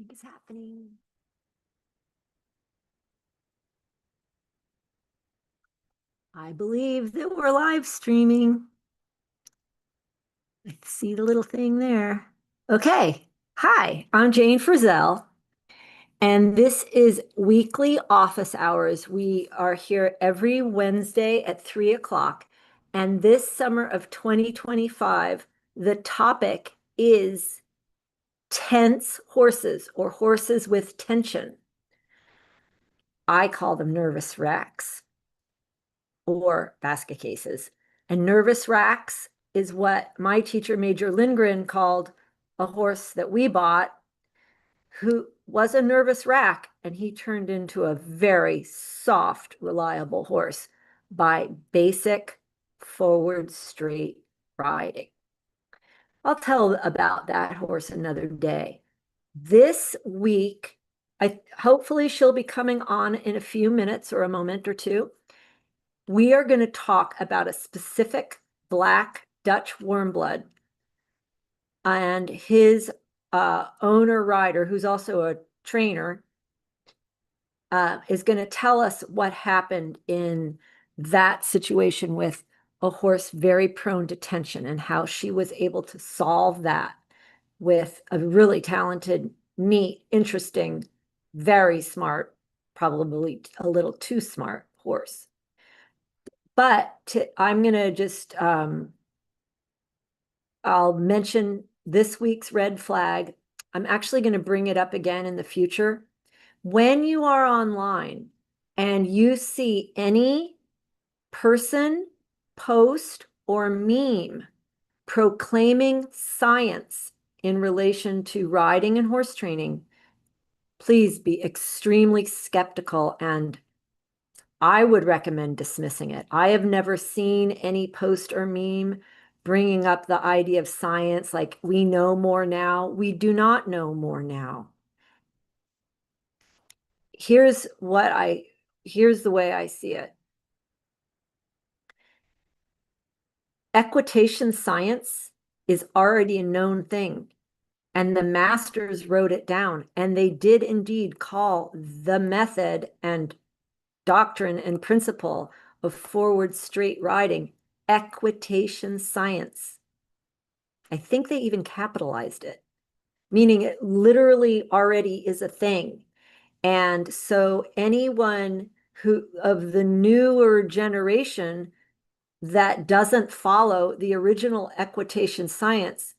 think is happening. I believe that we're live streaming. I see the little thing there. Okay. Hi, I'm Jane Frizzell, and this is weekly office hours. We are here every Wednesday at 3 o'clock. And this summer of 2025, the topic is tense horses or horses with tension. I call them nervous wrecks or basket cases. And nervous wrecks is what my teacher, Major Lindgren, called a horse that we bought who was a nervous wreck, and he turned into a very soft, reliable horse by basic forward straight riding. I'll tell about that horse another day. This week, hopefully she'll be coming on in a few minutes or a moment or two. We are going to talk about a specific black Dutch Warmblood and his owner rider, who's also a trainer, is going to tell us what happened in that situation with a horse very prone to tension and how she was able to solve that with a really talented, neat, interesting, very smart, probably a little too smart horse. But I'm going to just, I'll mention this week's red flag. I'm actually going to bring it up again in the future. When you are online and you see any person, post, or meme proclaiming science in relation to riding and horse training, please be extremely skeptical, and I would recommend dismissing it. I have never seen any post or meme bringing up the idea of science like we know more now. We do not know more now. Here's the way I see it. Equitation science is already a known thing, and the masters wrote it down, and they did indeed call the method and doctrine and principle of forward straight riding equitation science. I think they even capitalized it, meaning it literally already is a thing. And so anyone who of the newer generation that doesn't follow the original equitation science,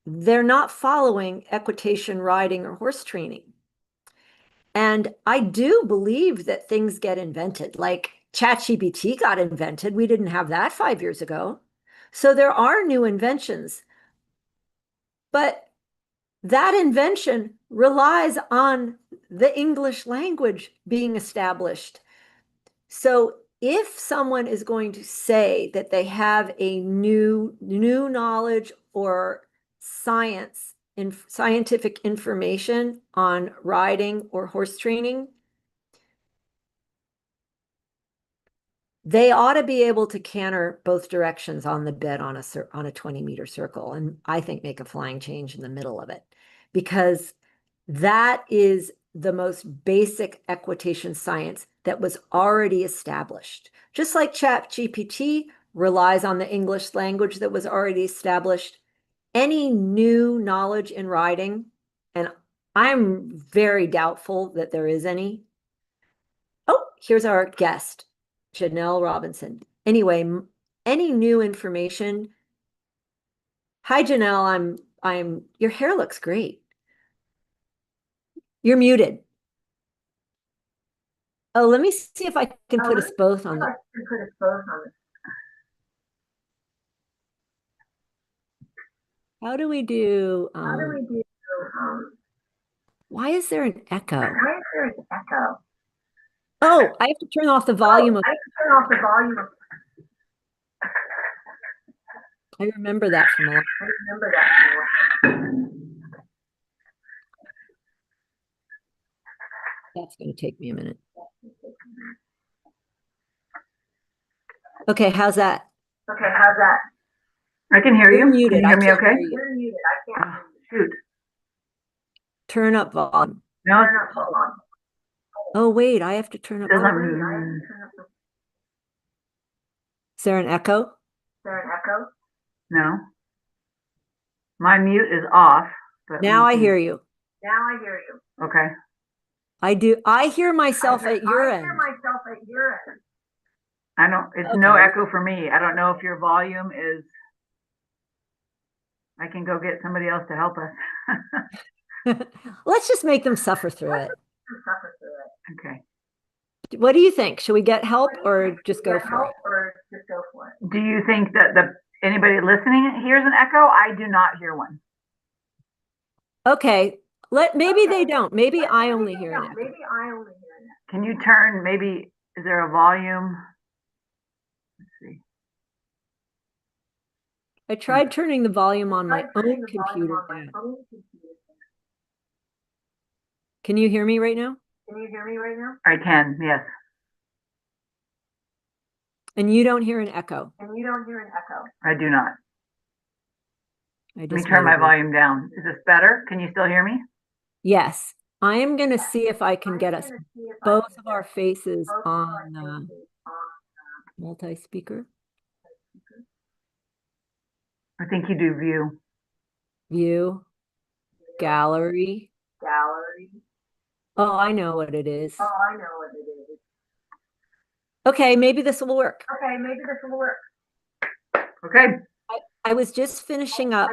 they're not following equitation riding or horse training. And I do believe that things get invented, like ChatGPT got invented. We didn't have that 5 years ago. So there are new inventions, but that invention relies on the English language being established. So if someone is going to say that they have a new knowledge or scientific information on riding or horse training, they ought to be able to canter both directions on the bed on a 20-meter circle, and I think make a flying change in the middle of it, because that is the most basic equitation science that was already established. Just like ChatGPT relies on the English language that was already established, any new knowledge in riding, and I'm very doubtful that there is any. Oh, here's our guest, Janelle Robinson. Anyway, any new information. Hi, Janelle. Your hair looks great. You're muted. Oh, let me see if I can put us both on. How do we do? Why is there an echo? Oh, I have to turn off the volume. I remember that from a lot. That's going to take me a minute. Okay, how's that? I can hear you. You're muted. Can you hear me okay? You're muted. I can't. Shoot. turn up volume. No, Oh, wait, I have to turn it up doesn't. volume. Is there an echo? No. My mute is off. But Now I hear you. Okay. I do. I hear myself at your end. I don't, it's Okay. no echo for me. I don't know if your volume is, I can go get somebody else to help us. Let's just make them suffer through it. Okay. What do you think? Should we get help or just go for it? Do you think that anybody listening hears an echo? I do not hear one. Okay. Maybe they don't. Maybe I only hear an echo. Can you turn, maybe, is there a volume? Let's see. I tried turning the volume on my own computer down. Can you hear me right now? I can, yes. And you don't hear an echo. I do not. Let me turn my volume down. Is this better? Can you still hear me? Yes. I am going to see if I can get us both of our faces on multi-speaker. I think you do view. View. Gallery. Oh, I know what it is. Okay, maybe this will work. Okay. I was just finishing up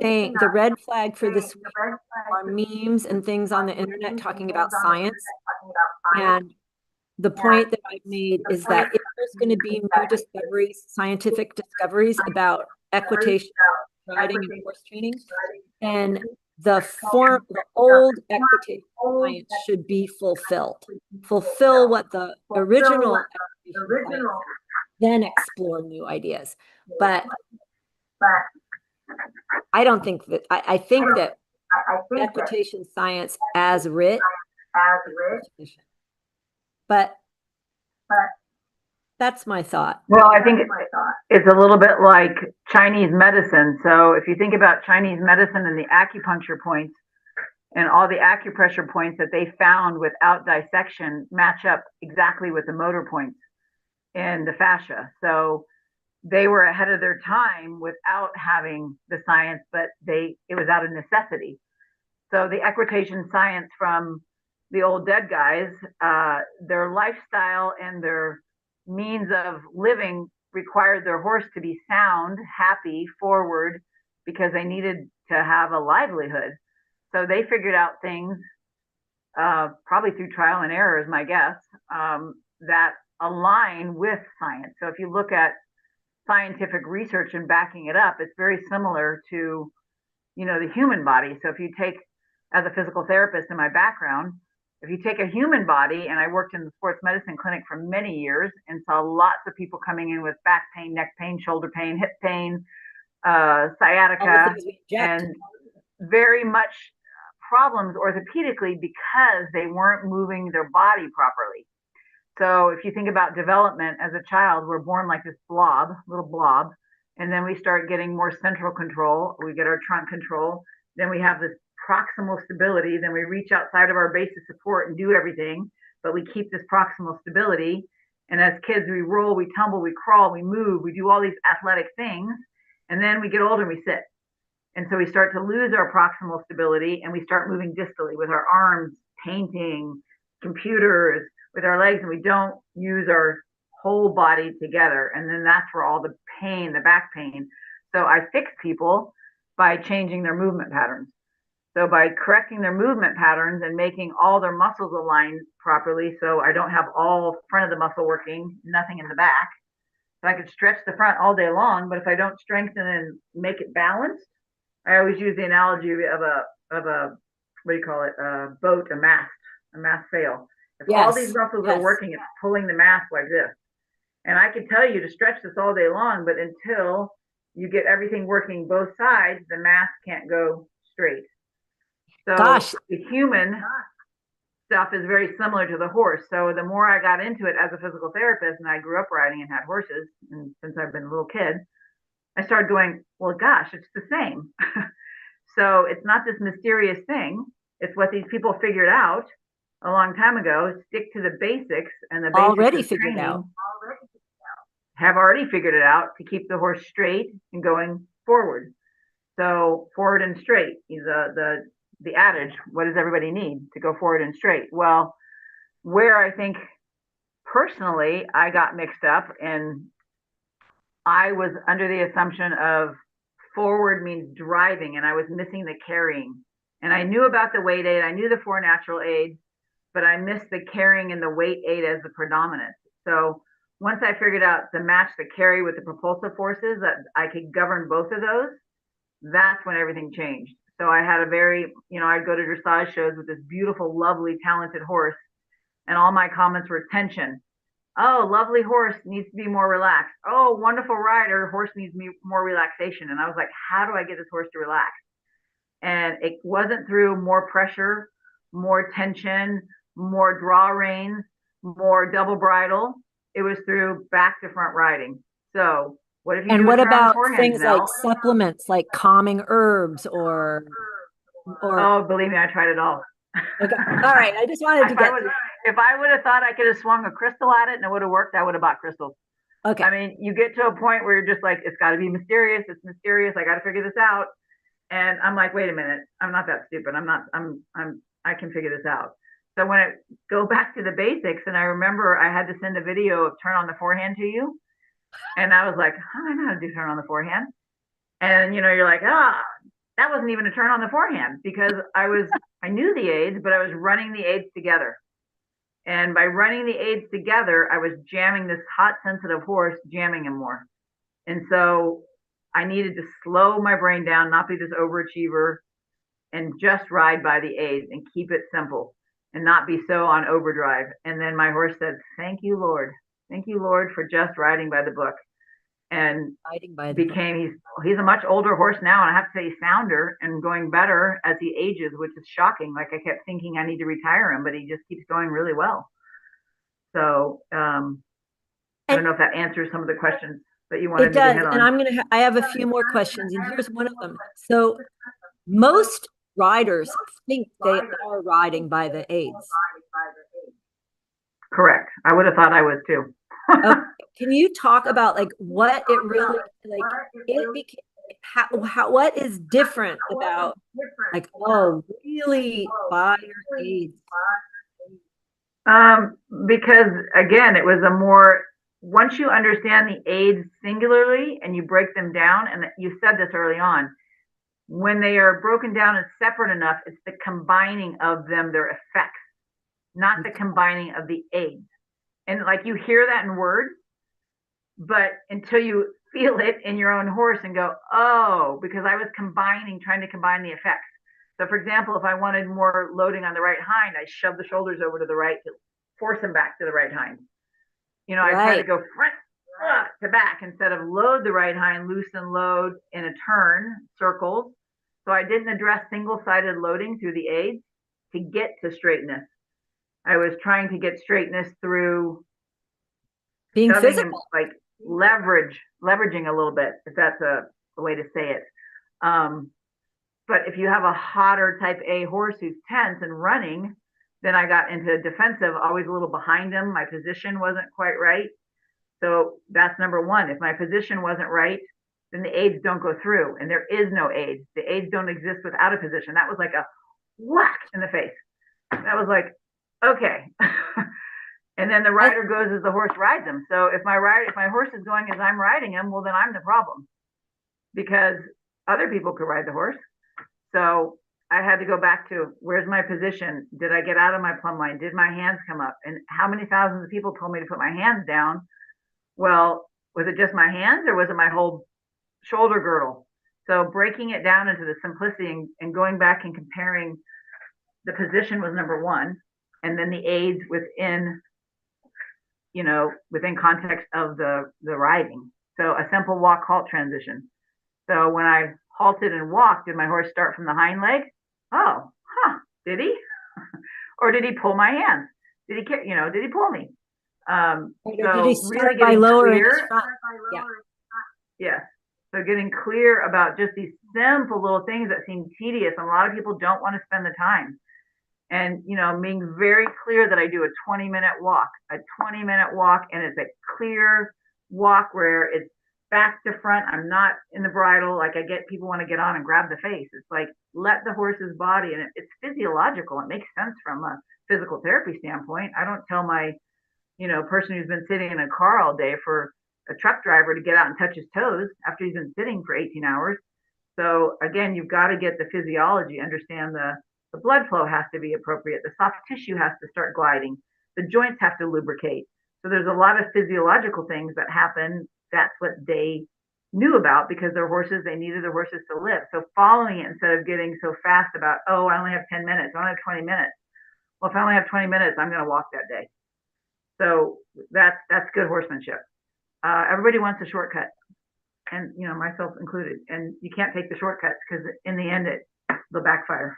saying the red flag for this week are memes and things on the internet talking about science. And the point that I've made is that if there's going to be new discoveries, scientific discoveries about equitation, riding, and horse training, then the old equitation science should be fulfilled. Fulfill what the original equitation science, then explore new ideas. But I don't think that, I think that equitation science as writ is sufficient. But that's my thought. Well, I think it's a little bit like Chinese medicine. So if you think about Chinese medicine and the acupuncture points and all the acupressure points that they found without dissection match up exactly with the motor points in the fascia. So they were ahead of their time without having the science, but it was out of necessity. So the equitation science from the old dead guys, their lifestyle and their means of living required their horse to be sound, happy, forward, because they needed to have a livelihood. So they figured out things, probably through trial and error is my guess, that align with science. So if you look at scientific research and backing it up, it's very similar to, the human body. So if you take, as a physical therapist in my background, if you take a human body, and I worked in the sports medicine clinic for many years and saw lots of people coming in with back pain, neck pain, shoulder pain, hip pain, sciatica, and very much problems orthopedically because they weren't moving their body properly. So if you think about development as a child, we're born like this little blob, and then we start getting more central control. We get our trunk control. Then we have this proximal stability. Then we reach outside of our base of support and do everything, but we keep this proximal stability. And as kids, we roll, we tumble, we crawl, we move, we do all these athletic things. And then we get older and we sit. And so we start to lose our proximal stability and we start moving distally with our arms, painting, computers, with our legs, and we don't use our whole body together. And then that's where all the pain, the back pain. So I fix people by changing their movement patterns. So by correcting their movement patterns and making all their muscles align properly, so I don't have all front of the muscle working, nothing in the back. So I could stretch the front all day long, but if I don't strengthen and make it balanced, I always use the analogy of a what do you call it? A boat, a mast sail. If all these muscles are working, it's pulling the mast like this. And I can tell you to stretch this all day long, but until you get everything working both sides, the mast can't go straight. So the human stuff is very similar to the horse. So the more I got into it as a physical therapist, and I grew up riding and had horses, and since I've been a little kid, I started going, well, gosh, it's the same. So it's not this mysterious thing. It's what these people figured out a long time ago. Stick to the basics, and the basics Already of figured training out. have already figured it out to keep the horse straight and going forward. So forward and straight, the adage, what does everybody need to go forward and straight? Well, where I think personally I got mixed up, and I was under the assumption of forward means driving, and I was missing the carrying. And I knew about the weight aid, I knew the four natural aids, but I missed the carrying and the weight aid as the predominant. So once I figured out to match the carry with the propulsive forces, that I could govern both of those, that's when everything changed. So I had a very, I'd go to dressage shows with this beautiful, lovely, talented horse, and all my comments were tension. Oh, lovely horse needs to be more relaxed. Oh, wonderful rider, horse needs more relaxation. And I was like, how do I get this horse to relax? And it wasn't through more pressure, more tension, more draw reins, more double bridle. It was through back to front riding. So what if you And do a what turn on the about forehand, things like Janelle? supplements, like calming herbs or Oh, believe me, I tried it all. okay. All right. I just wanted to if I get would, if I would have thought I could have swung a crystal at it and it would have worked, I would have bought crystals. I okay. mean, you get to a point where you're just like, it's got to be mysterious. It's mysterious. I got to figure this out. And I'm like, wait a minute, I'm not that stupid. I can figure this out. So when I go back to the basics, and I remember I had to send a video of turn on the forehand to you, and I was like, I know how to do turn on the forehand. And you're like, that wasn't even a turn on the forehand, because I knew the aids, but I was running the aids together. And by running the aids together, I was jamming this hot, sensitive horse, jamming him more. And so I needed to slow my brain down, not be this overachiever, and just ride by the aids and keep it simple and not be so on overdrive. And then my horse said, thank you, Lord. Thank you, Lord, for just riding by the book. And Fighting by the book. he's a much older horse now, and I have to say he's sounder and going better as he ages, which is shocking. Like, I kept thinking I need to retire him, but he just keeps going really well. So I don't And know if that answers some of the questions that you wanted it me to does. hit And on. I have a few more questions, and here's one of them. So most riders think they are riding by the aids. Correct. I would have thought I was too. Okay. Can you talk about like what it really like it became what is different about like, oh, really by your aids? Because again, it was a more, once you understand the aids singularly and you break them down, and you said this early on, when they are broken down and separate enough, it's the combining of them, their effects, not the combining of the aids. And like, you hear that in words, but until you feel it in your own horse and go, oh, because I was trying to combine the effects. So for example, if I wanted more loading on the right hind, I shove the shoulders over to the right to force him back to the right hind. I try to Right. go front to back instead of load the right hind, loosen load in a turn, circles. So I didn't address single-sided loading through the aids to get to straightness. I was trying to get straightness through Being shoving him, physical. like leveraging a little bit, if that's a way to say it. But if you have a hotter type A horse who's tense and running, then I got into defensive, always a little behind him. My position wasn't quite right. So that's number one. If my position wasn't right, then the aids don't go through, and there is no aids. The aids don't exist without a position. That was like a whack in the face. That was like, okay. And then the I, rider goes as the horse rides him. So if my horse is going as I'm riding him, well, then I'm the problem, because other people could ride the horse. So I had to go back to, where's my position? Did I get out of my plumb line? Did my hands come up? And how many thousands of people told me to put my hands down? Well, was it just my hands, or was it my whole shoulder girdle? So breaking it down into the simplicity and going back and comparing the position was number one. And then the aids within context of the riding. So a simple walk halt transition. So when I halted and walked, did my horse start from the hind leg? Oh, did he? Or did he pull my hands? Did he pull me? did he So really start by getting lowering his clear. front? Yeah. Yeah. So getting clear about just these simple little things that seem tedious. And a lot of people don't want to spend the time. and being very clear that I do a 20-minute walk, and it's a clear walk where it's back to front. I'm not in the bridle. Like I get people want to get on and grab the face. It's like let the horse's body, and it's physiological. It makes sense from a physical therapy standpoint. I don't tell my person who's been sitting in a car all day for a truck driver to get out and touch his toes after he's been sitting for 18 hours. So again, you've got to get the physiology, understand the blood flow has to be appropriate. The soft tissue has to start gliding. The joints have to lubricate. So there's a lot of physiological things that happen. That's what they knew about because their horses, they needed their horses to live. So following it instead of getting so fast about, oh, I only have 10 minutes, I only have 20 minutes. Well, if I only have 20 minutes, I'm going to walk that day. So that's good horsemanship. Everybody wants a shortcut, and myself included. And you can't take the shortcuts because in the end, they'll backfire.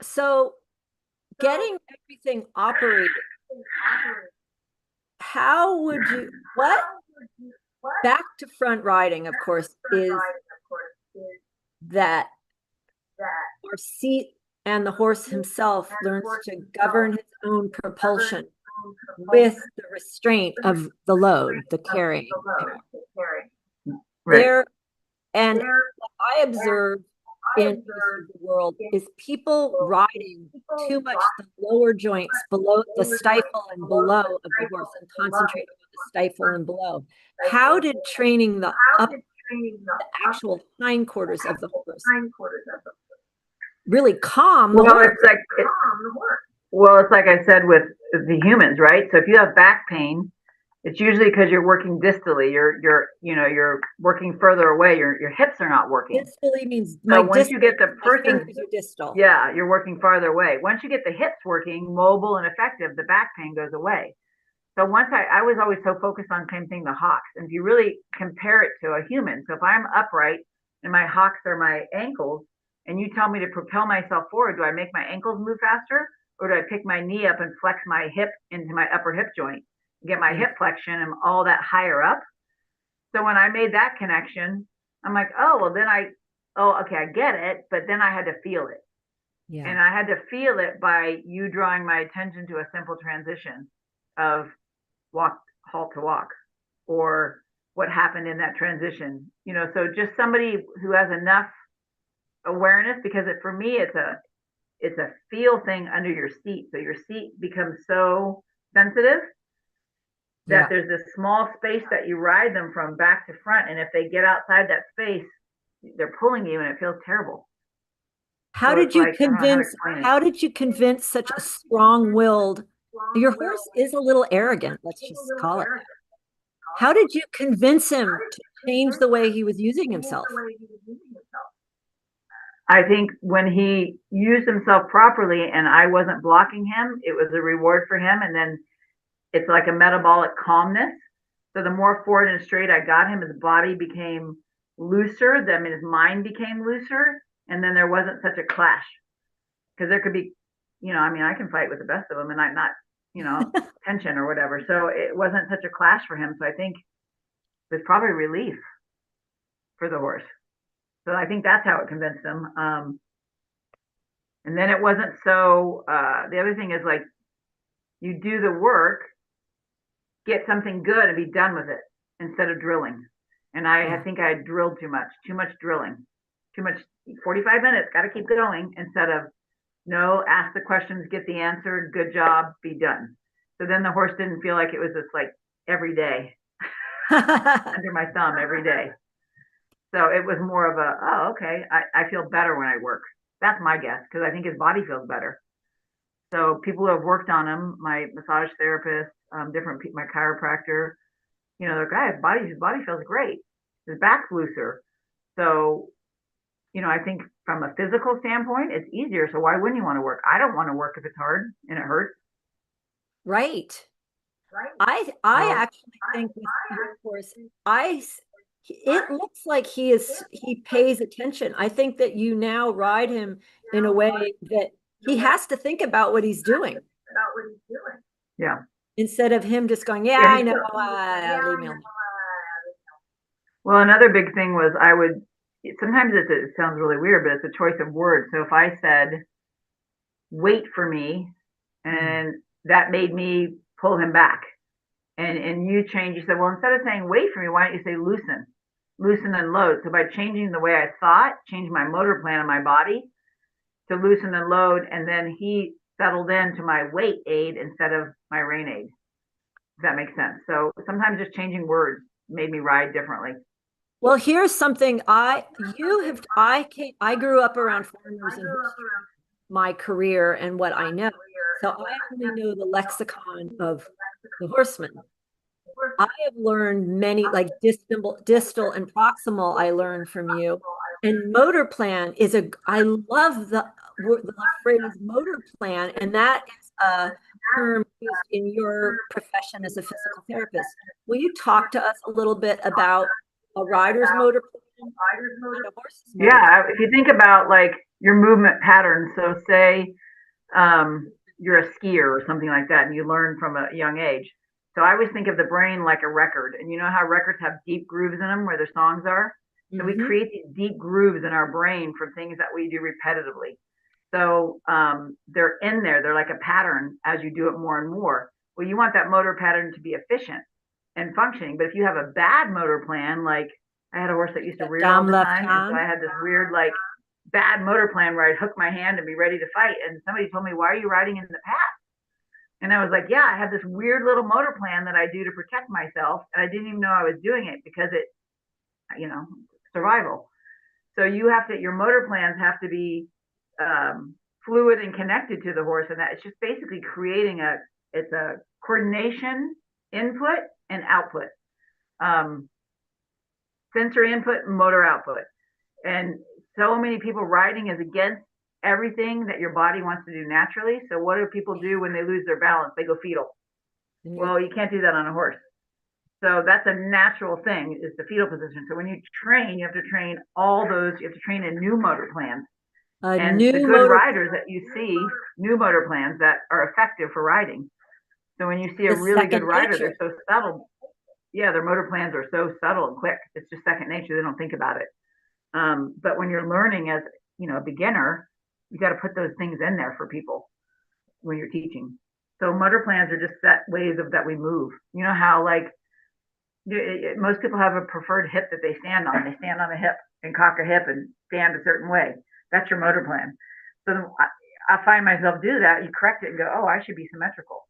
So getting everything operating, how would you, what back to front riding, of course, is that our seat and the horse himself learns to govern his own propulsion with the restraint of the load, the carrying power. Right. There, and what I observe in the world is people riding too much the lower joints below the stifle and below of the horse and concentrate on the stifle and below. How did training the actual hindquarters of the horse really calm the horse? It's like I said with the humans, right? So if you have back pain, it's usually because you're working distally. You're working further away. Your hips are not working. Distally means so once you get the person, distal. Yeah, you're working farther away. Once you get the hips working, mobile and effective, the back pain goes away. So once I was always so focused on same thing, the hocks. And if you really compare it to a human, so if I'm upright and my hocks are my ankles, and you tell me to propel myself forward, do I make my ankles move faster, or do I pick my knee up and flex my hip into my upper hip joint? Get my hip flexion and all that higher up. So when I made that connection, I'm like, oh, well, then okay, I get it. But then I had to feel it. Yeah. And I had to feel it by you drawing my attention to a simple transition of walk, halt to walk, or what happened in that transition. So just somebody who has enough awareness, because for me, it's a feel thing under your seat. So your seat becomes so sensitive that there's this small space that you ride them from back to front. And if they get outside that space, they're pulling you and it feels terrible. How did you convince such a strong-willed, your horse is a little arrogant, let's just call it that. How did you convince him to change the way he was using himself? I think when he used himself properly and I wasn't blocking him, it was a reward for him. And then it's like a metabolic calmness. So the more forward and straight I got him, his body became looser. His mind became looser. And then there wasn't such a clash. Because there could be, I can fight with the best of them and I'm not, tension or whatever. So it wasn't such a clash for him. So I think it was probably relief for the horse. So I think that's how it convinced him. And then it wasn't so, the other thing is like, you do the work, get something good and be done with it instead of drilling. And I think I had drilled too much drilling, too much 45 minutes, got to keep going instead of no, ask the questions, get the answer, good job, be done. So then the horse didn't feel like it was just like every day under my thumb every day. So it was more of okay, I feel better when I work. That's my guess, because I think his body feels better. So people who have worked on him, my massage therapist, my chiropractor, the guy, his body feels great. His back's looser. So, I think from a physical standpoint, it's easier. So why wouldn't you want to work? I don't want to work if it's hard and it hurts. Right. I actually think with your horse, it looks like he pays attention. I think that you now ride him in a way that he has to think about what he's doing. Yeah. Instead of him just going, yeah, I know, leave me alone. Well, another big thing was sometimes it sounds really weird, but it's a choice of words. So if I said, wait for me, and that made me pull him back. And you change. You said, well, instead of saying wait for me, why don't you say loosen and load? So by changing the way I thought, change my motor plan in my body to loosen and load, and then he settled into my wait aid instead of my rein aid. Does that make sense? So sometimes just changing words made me ride differently. Well, here's something I grew up around farmers and my career and what I know. So I only know the lexicon of the horseman. I have learned many, like distal and proximal, I learned from you. And motor plan I love the phrase motor plan, and that is a term used in your profession as a physical therapist. Will you talk to us a little bit about a rider's motor plan and a horse's motor plan? Yeah, if you think about like your movement patterns, so say you're a skier or something like that, and you learn from a young age. So I always think of the brain like a record, and you know how records have deep grooves in them where their songs are. So we create these deep grooves in our brain from things that we do repetitively. So they're in there. They're like a pattern as you do it more and more. Well, you want that motor pattern to be efficient and functioning. But if you have a bad motor plan, like I had a horse that used to rear all Down the left time, and so hand. I had this weird like bad motor plan where I'd hook my hand and be ready to fight. And somebody told me, "Why are you riding in the path?" And I was like, "Yeah, I have this weird little motor plan that I do to protect myself, and I didn't even know I was doing it because it, you know, survival." So you have to, your motor plans have to be fluid and connected to the horse, and that it's just basically creating it's a coordination input and output, um, sensory input and motor output. And so many people riding is against everything that your body wants to do naturally. So what do people do when they lose their balance? They go fetal. Well, you can't do that on a horse. So that's a natural thing, is the fetal position. So when you train, you have to train all those, you have to train a new motor plans. A And the new good motor riders that you see, new motor plans that are effective for riding. So when you see a is really good second rider, nature. they're so subtle. Yeah, their motor plans are so subtle and quick. It's just second nature. They don't think about it. But when you're learning as, you know, a beginner, you got to put those things in there for people when you're teaching. So motor plans are just set ways of that we move. You know how like most people have a preferred hip that they stand on. They stand on a hip and cock a hip and stand a certain way. That's your motor plan. So I find myself do that. You correct it and go, oh, I should be symmetrical.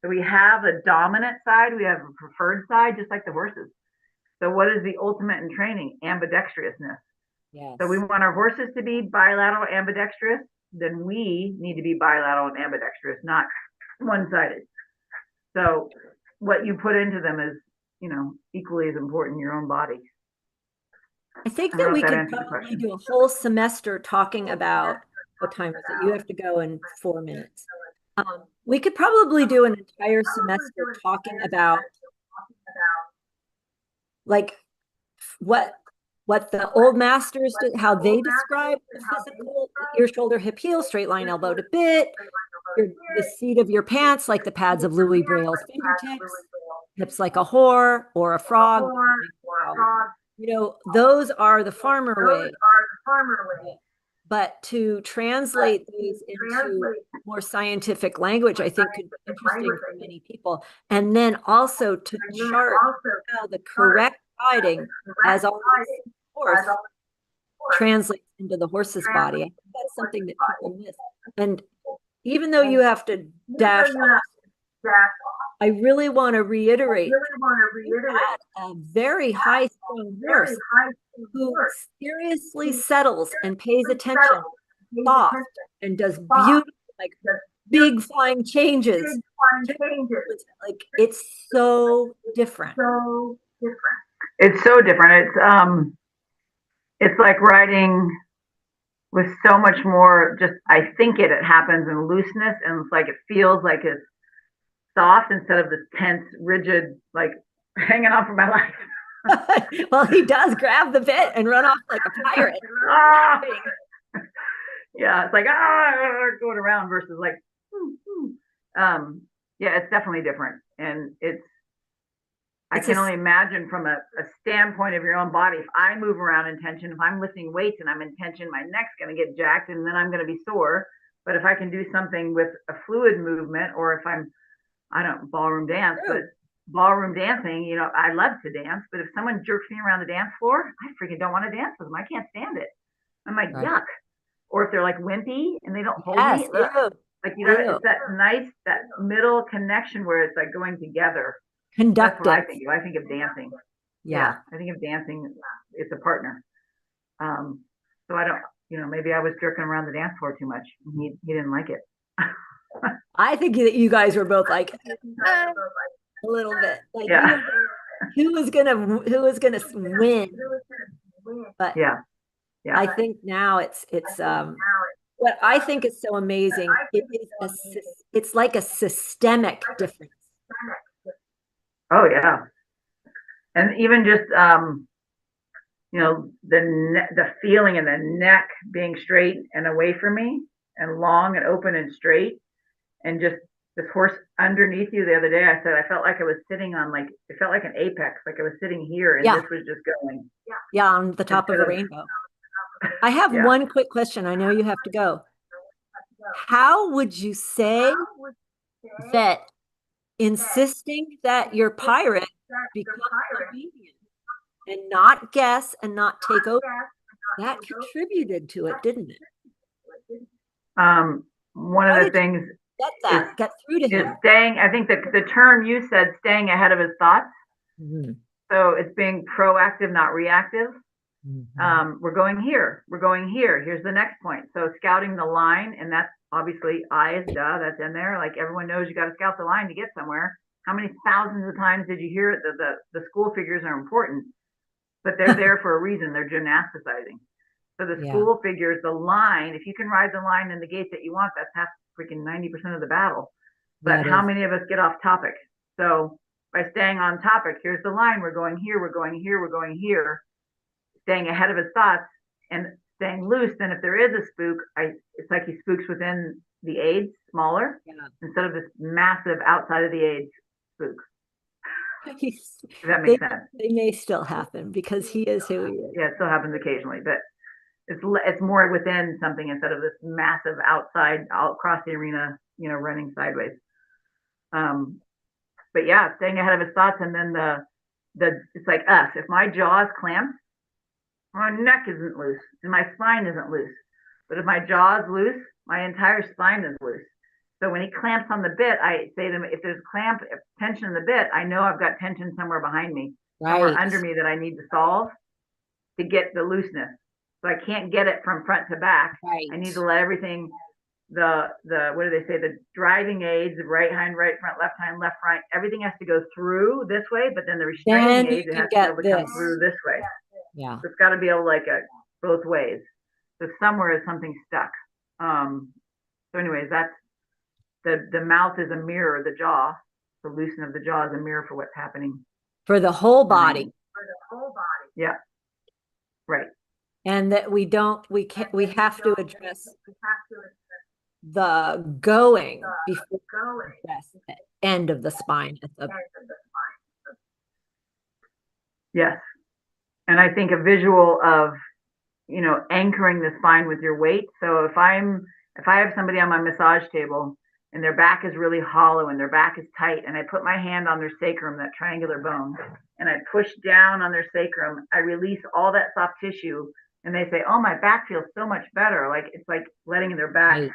So we have a dominant side, we have a preferred side, just like the horses. So what is the ultimate in training? Ambidextrousness. So we Yes. want our horses to be bilateral ambidextrous, then we need to be bilateral and ambidextrous, not one-sided. So what you put into them is, you know, equally as important in your own body. I think I don't that know if we that could answers the probably question. do a whole semester talking about what time is it? You have to go in 4 minutes. We could probably do an entire semester talking about like what the old masters did, how they describe the physical ear, shoulder, hip, heel, straight line, elbow to bit, the seat of your pants, like the pads of Louis Braille's fingertips, hips like a whore or a frog. You know, those are the farmer way. But to translate these into more scientific language, I think could be interesting for many people. And then also to chart how the correct riding as on this horse translates into the horse's body. I think that's something that people miss. And even though you have to dash off, I really want to reiterate you had a very high strung horse who seriously settles and pays attention, soft, and does beautiful, like big flying changes. Like it's so different. It's so different. It's like riding with so much more. Just I think it happens in looseness, and it's like it feels like it's soft instead of this tense, rigid, like hanging on for my life. Well, he does grab the bit and run off like a pirate. Ah! Yeah, it's like going around versus like, yeah, it's definitely different, and I It's a can only imagine from a standpoint of your own body. If I move around in tension, if I'm lifting weights and I'm in tension, my neck's going to get jacked, and then I'm going to be sore. But if I can do something with a fluid movement, or if I don't ballroom dance, but ballroom dancing, you know, I love to dance, but if someone jerks me around the dance floor, I freaking don't want to dance with them. I can't stand it. I'm like, Right. yuck. Or if they're like wimpy and they don't hold Yes. me, ugh. Ew. Like you gotta, Ew. it's that nice, that middle connection where it's like going together. That's what I Conductive. think of. I think of dancing. Yeah, Yeah. I think of dancing. It's a partner. Um, so I don't, you know, maybe I was jerking around the dance floor too much. He didn't like it. I think that you guys were both like a little bit like you Yeah, were who was gonna win. But yeah, yeah. I think now it's what I think is so amazing. It's like a systemic difference. Oh yeah, and even just you know, the feeling in the neck being straight and away from me, and long and open and straight, and just this horse underneath you. The other day, I said I felt like I was sitting on, like, it felt like an apex, like I was sitting here, and Yeah, this was just going yeah, on the top instead of a of rainbow. I have yeah. one quick question. I know you have to go. How would you say that insisting that your pirate become obedient and not guess and not take over, that contributed to it, didn't it? One of How the did you things is get through to him? staying. I think the term you said, staying ahead of his thoughts. Mhm. So it's being proactive, not reactive. Mhm. We're going here. We're going here. Here's the next point. So scouting the line, and that's obviously eyes, duh, that's in there. Like everyone knows you got to scout the line to get somewhere. How many thousands of times did you hear it that the school figures are important, but they're there for a reason. They're gymnasticizing. So the Yeah, school figures, the line, if you can ride the line in the gate that you want, that's half freaking 90% of the battle. But that how is. many of us get off topic? So by staying on topic, here's the line, we're going here, we're going here, we're going here, staying ahead of his thoughts and staying loose. Then if there is a spook, it's like he spooks within the aids smaller Yeah. instead of this massive outside of the aids spook. He's, If that they makes sense. they may still happen because he is who he is. Yeah, it still happens occasionally, but it's more within something instead of this massive outside all across the arena, you know, running sideways. Um, but yeah, staying ahead of his thoughts, and then the it's like us. If my jaw is clamped, my neck isn't loose and my spine isn't loose. But if my jaw is loose, my entire spine is loose. So when he clamps on the bit, I say to him, if there's tension in the bit, I know I've got tension somewhere behind me, somewhere Right. under me that I need to solve to get the looseness. So I can't get it from front to back. I need to Right. let everything, the what do they say, the driving aids, right hind, right front, left right, everything has to go through this way, but then the restraining Then you aids, it can has to be get able to come this. through this way. Yeah. So it's got to be able, like, both ways. So somewhere is something stuck. So anyways, that's the mouth is a mirror, the jaw, the loosening of the jaw is a mirror for what's happening For the whole behind body. it. Yeah, right. And that we have to address the going before we address the end of the spine at the Yes. And I think a visual of, you know, anchoring the spine with your weight. So if I have somebody on my massage table and their back is really hollow and their back is tight, and I put my hand on their sacrum, that triangular bone, and I push down on their sacrum, I release all that soft tissue, and they say, "Oh, my back feels so much better." Like it's like letting their back, right.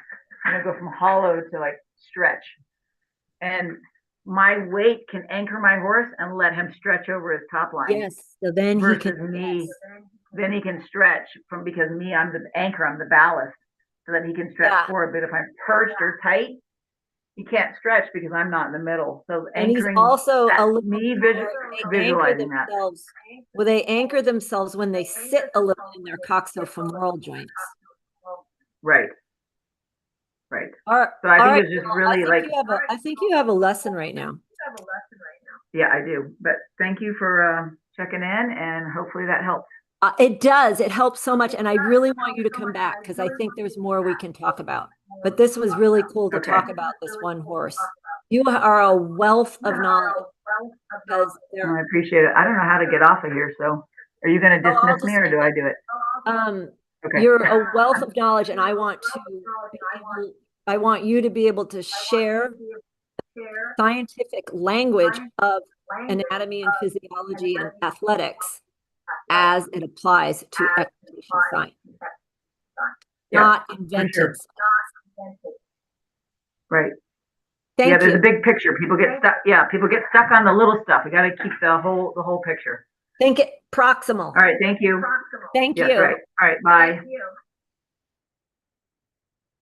you know, go from hollow to like stretch. And my weight can anchor my horse and let him stretch over his top line Yes. So then he can versus me. yes. Then he can stretch from, because me, I'm the anchor, I'm the ballast, so that he can stretch Yeah. forward. But if I'm perched or tight, he can't stretch because I'm not in the middle. So And he's anchoring also that, a little me more, they anchor visualizing that. themselves, well, they anchor themselves when they sit a little in their coxo-femoral joints. Right, right. So I All think right, it's just well, really like, I think you have a lesson right now. yeah, I do. But thank you for checking in, and hopefully that helps. It does. It helps so much. And I really want you to come back because I think there's more we can talk about. But this was really cool to Okay. talk about this one horse. You are a wealth of knowledge because Well, there. I appreciate it. I don't know how to get off of here. So are you going to Oh, I'll dismiss me just or end do I it. do it? Okay. you're a wealth of knowledge, and I want you to be able to share scientific language of anatomy and physiology and athletics as it applies to equitation science, Yeah, not for invented sure. science. Right. Yeah, Thank there's a you. big picture. People get stuck. Yeah, people get stuck on the little stuff. We got to keep the whole picture. Think it proximal. All right. Thank you. Thank Yes, you. right. All right. Bye.